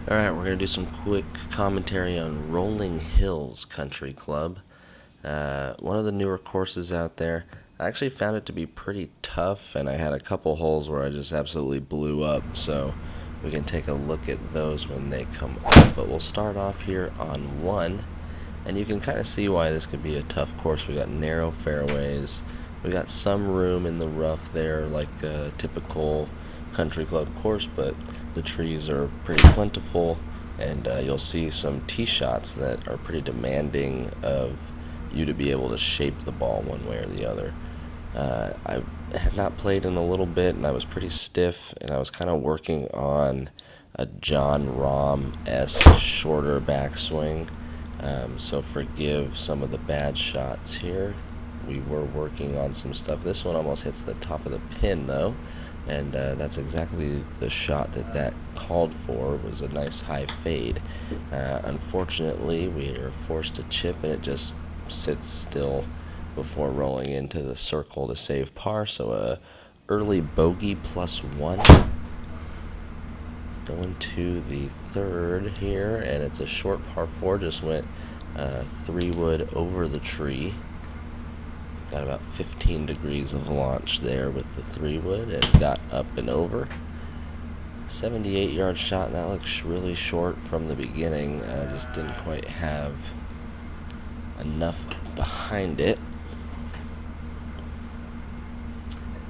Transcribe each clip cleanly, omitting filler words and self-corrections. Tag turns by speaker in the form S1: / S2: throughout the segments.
S1: Alright, we're going to do some quick commentary on Rolling Hills Country Club. One of the newer courses out there. I actually found it to be pretty tough, and I had a couple holes where I just absolutely blew up, so we can take a look at those when they come up. But we'll start off here on one, and you can kind of see why this could be a tough course. We got narrow fairways, we got some room in the rough there, like a typical country club course, but the trees are pretty plentiful, and you'll see some tee shots that are pretty demanding of you to be able to shape the ball one way or the other. I had not played in a little bit, and I was pretty stiff, and I was kind of working on a John Rahm-esque shorter backswing, so forgive some of the bad shots here. We were working on some stuff. This one almost hits the top of the pin, though, and that's exactly the shot that called for. Was a nice high fade. Unfortunately, we are forced to chip, and it just sits still before rolling into the circle to save par. So a early bogey +1. Going to the third here, and it's a short par 4. Just went 3-wood over the tree. Got about 15 degrees of launch there with the 3-wood, and got up and over. 78-yard shot, and that looks really short from the beginning. Just didn't quite have enough behind it.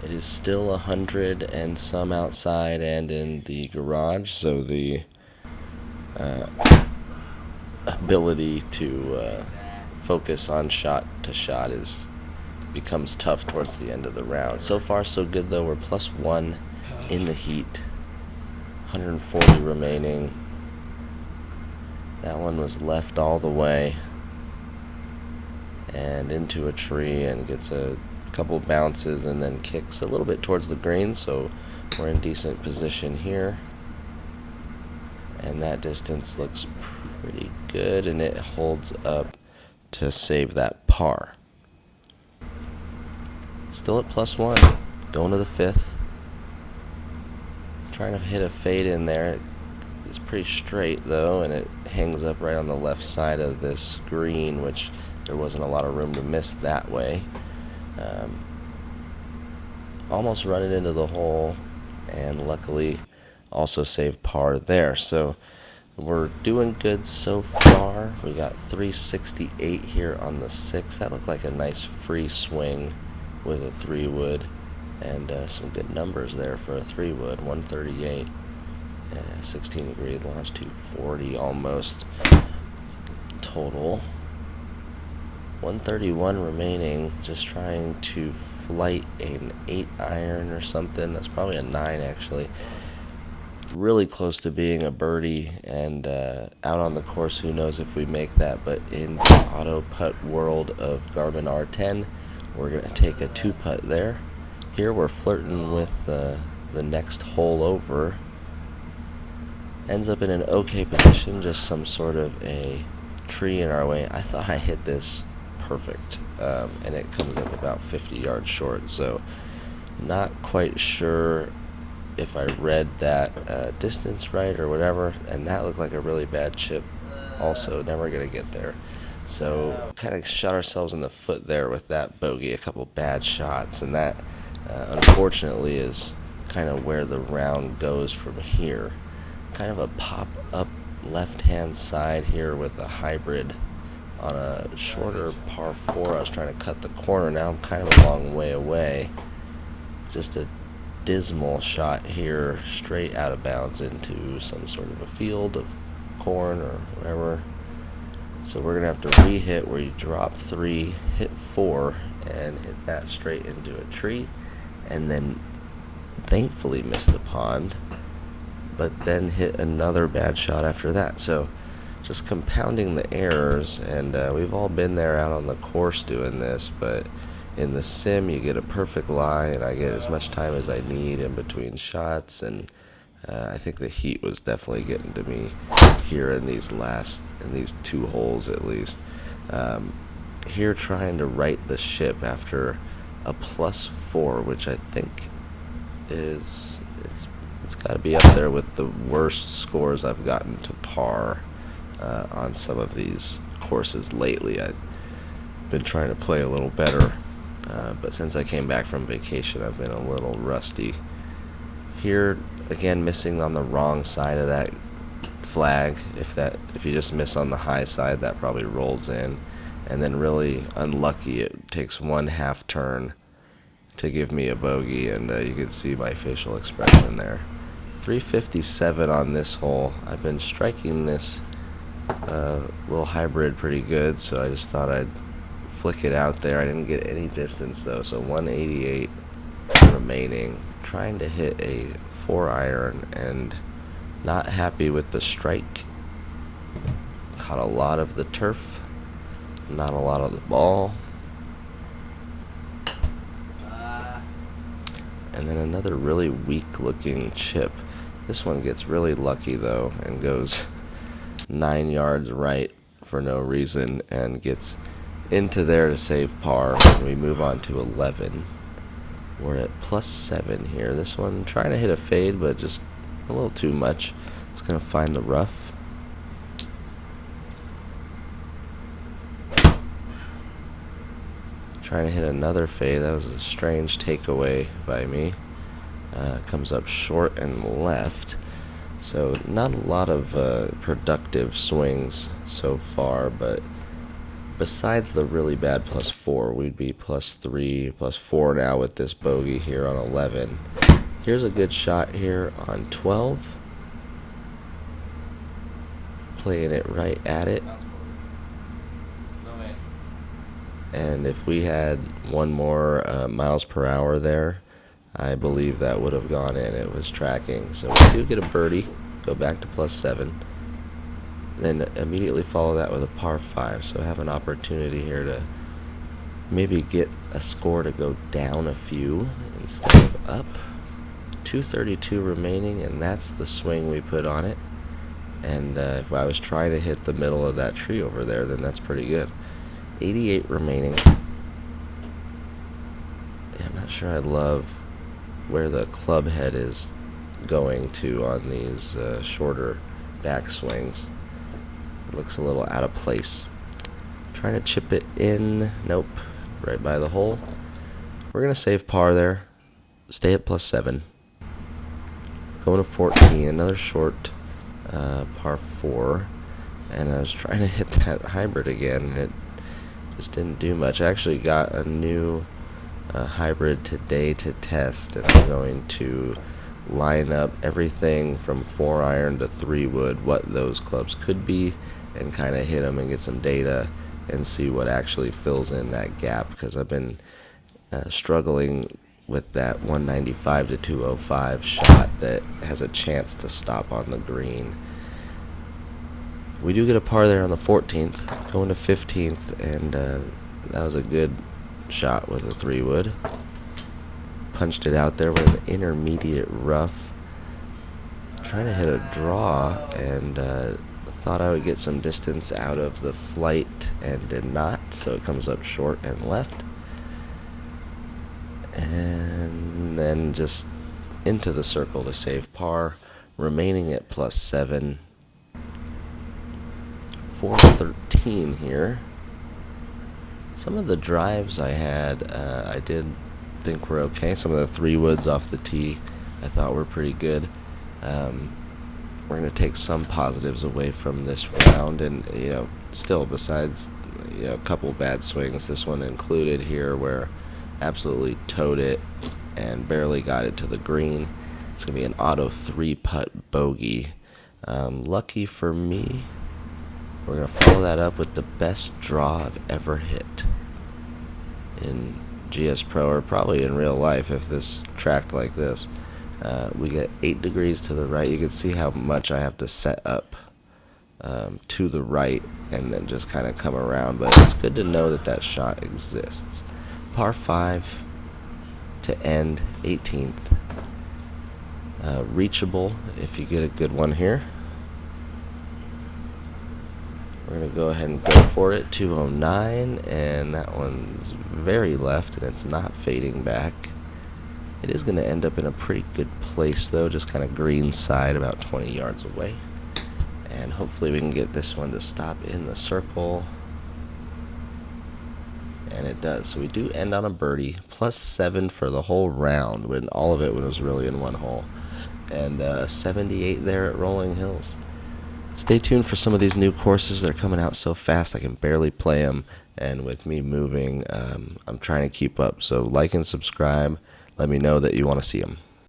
S1: It is still 100 and some outside and in the garage, so the ability to focus on shot to shot becomes tough towards the end of the round. So far so good though. We're +1 in the heat, 140 remaining. That one was left all the way and into a tree, and gets a couple bounces and then kicks a little bit towards the green, so we're in decent position here. And that distance looks pretty good, and it holds up to save that par. Still at +1, going to the fifth. Trying to hit a fade in there. It's pretty straight though, and it hangs up right on the left side of this green, which there wasn't a lot of room to miss that way. Almost running into the hole, and luckily also saved par there. So we're doing good so far. We got 368 here on the 6th. That looked like a nice free swing with a 3-wood, and some good numbers there for a 3-wood. 138, 16 degree launch, 240 almost total. 131 remaining. Just trying to flight an 8-iron or something. That's probably a 9 actually. Really close to being a birdie, and out on the course, who knows if we make that. But in the auto putt world of Garmin R10, we're going to take a 2-putt there. Here we're flirting with the next hole over. Ends up in an okay position, just some sort of a tree in our way. I thought I hit this perfect, and it comes up about 50 yards short, so not quite sure if I read that distance right or whatever, and that looked like a really bad chip also. Never going to get there. So kind of shot ourselves in the foot there with that bogey. A couple bad shots, and that unfortunately is kind of where the round goes from here. Kind of a pop-up left-hand side here with a hybrid on a shorter par 4. I was trying to cut the corner. Now I'm kind of a long way away. Just a dismal shot here, straight out of bounds into some sort of a field of corn or whatever. So we're going to have to re-hit where you drop 3, hit 4, and hit that straight into a tree, and then thankfully miss the pond, but then hit another bad shot after that. So just compounding the errors, and we've all been there out on the course doing this, but in the sim you get a perfect lie, and I get as much time as I need in between shots, and I think the heat was definitely getting to me here in these 2 holes at least. Here trying to right the ship after a +4, which I think it's it's got to be up there with the worst scores I've gotten to par on some of these courses lately. I've been trying to play a little better, but since I came back from vacation, I've been a little rusty. Here, again, missing on the wrong side of that flag. If you just miss on the high side, that probably rolls in. And then really unlucky, it takes one half turn to give me a bogey, and you can see my facial expression there. 357 on this hole. I've been striking this little hybrid pretty good, so I just thought I'd flick it out there. I didn't get any distance though, so 188 remaining. Trying to hit a 4-iron and not happy with the strike. Caught a lot of the turf, not a lot of the ball. And then another really weak looking chip. This one gets really lucky though and goes 9 yards right for no reason and gets into there to save par. And we move on to 11. We're at +7 here. This one trying to hit a fade, but just a little too much. It's going to find the rough. Trying to hit another fade. That was a strange takeaway by me. Comes up short and left. So not a lot of productive swings so far, but besides the really bad +4, we'd be +3, +4 now with this bogey here on 11. Here's a good shot here on 12. Playing it right at it. And if we had one more miles per hour there, I believe that would have gone in. It was tracking. So we do get a birdie, go back to +7. Then immediately follow that with a par 5. So have an opportunity here to maybe get a score to go down a few instead of up. 232 remaining, and that's the swing we put on it. And if I was trying to hit the middle of that tree over there, then that's pretty good. 88 remaining. Yeah, I'm not sure I love where the club head is going to on these shorter backswings. It looks a little out of place. Trying to chip it in. Nope. Right by the hole. We're going to save par there. Stay at +7. Going to 14. Another short par 4. And I was trying to hit that hybrid again, and it just didn't do much. I actually got a new hybrid today to test, and I'm going to line up everything from 4-iron to 3-wood, what those clubs could be, and kind of hit them and get some data and see what actually fills in that gap, because I've been struggling with that 195 to 205 shot that has a chance to stop on the green. We do get a par there on the 14th, going to 15th, and that was a good shot with a 3-wood. Punched it out there with an intermediate rough. Trying to hit a draw, and thought I would get some distance out of the flight and did not, so it comes up short and left. And then just into the circle to save par, remaining at +7. 413 here. Some of the drives I had, I did think were okay. Some of the 3-woods off the tee I thought were pretty good. We're going to take some positives away from this round, and still, besides a couple bad swings, this one included here, where absolutely towed it and barely got it to the green. It's going to be an auto 3-putt bogey. Lucky for me, we're going to follow that up with the best draw I've ever hit in Gspro, or probably in real life if this tracked like this. We get 8 degrees to the right. You can see how much I have to set up to the right and then just kind of come around, but it's good to know that that shot exists. Par 5 to end, 18th. Reachable if you get a good one here. We're going to go ahead and go for it. 209, and that one's very left, and it's not fading back. It is going to end up in a pretty good place though, just kind of green side about 20 yards away. And hopefully we can get this one to stop in the circle. And it does. So we do end on a birdie, +7 for the whole round, when all of it was really in one hole. And 78 there at Rolling Hills. Stay tuned for some of these new courses. They're coming out so fast I can barely play them. And with me moving, I'm trying to keep up. So like and subscribe. Let me know that you want to see them.